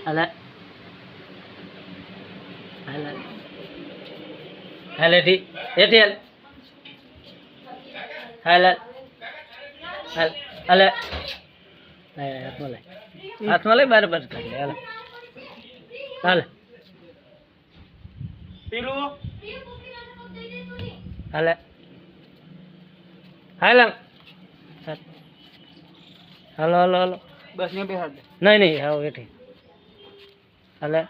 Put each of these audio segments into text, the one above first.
હાલે હાલે હાલે ઠી એથી હાલે હાલે હાલે હાથમાં લઈ બરાબર કરી લે હાલે હાલે પેલું હાલે હાલે હાલો હાલો હાલો બસ ને બેહાડ દે. નહીં નહીં આવો એઠી હાલે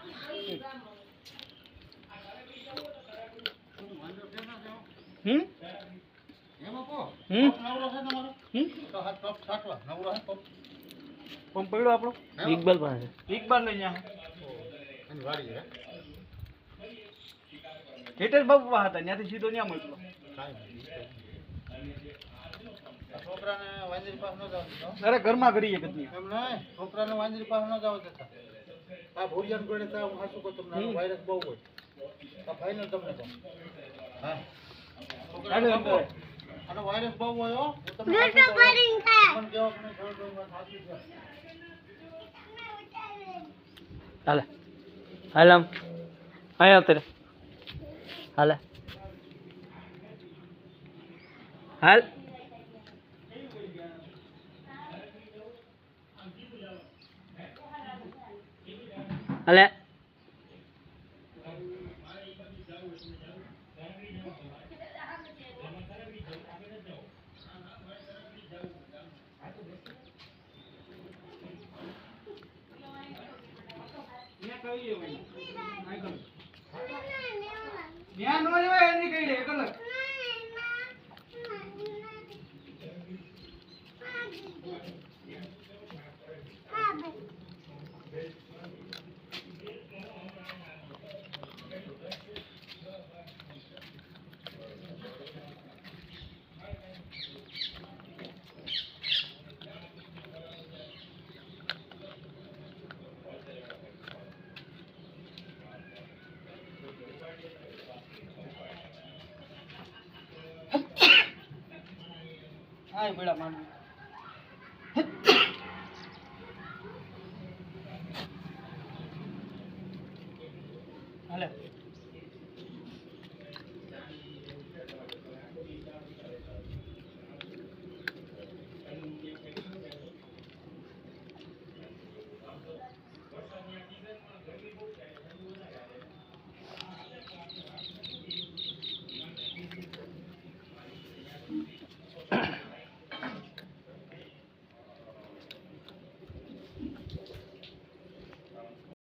હમ હમ પંપ પડ્યો આપણો ઇકબાલ પાસે ઇકબાલ લઈ જા હેઠળ બાપુ હતા ત્યાંથી સીધો ત્યાં મોકલો અરે ઘરમાં કરીએ કદી છોકરાને વાંદરી પાસે ન જાવ દેતા આ ભોરિયાન ગણે તો હું હાસુ કહું તમને વાયરસ બહુ હોય આ ફાઈનલ તમને કહું હા આનો વાયરસ બહુ હોય હો હું તમને પણ કેવો મને થોડું વાત સાચી છે હાલે હાલે આમ અહીંયા આવતે રે હાલે હાલ હાલે ત્યાં નો રેવાય એની કઈ દે કલર આય બેડા માન હાલે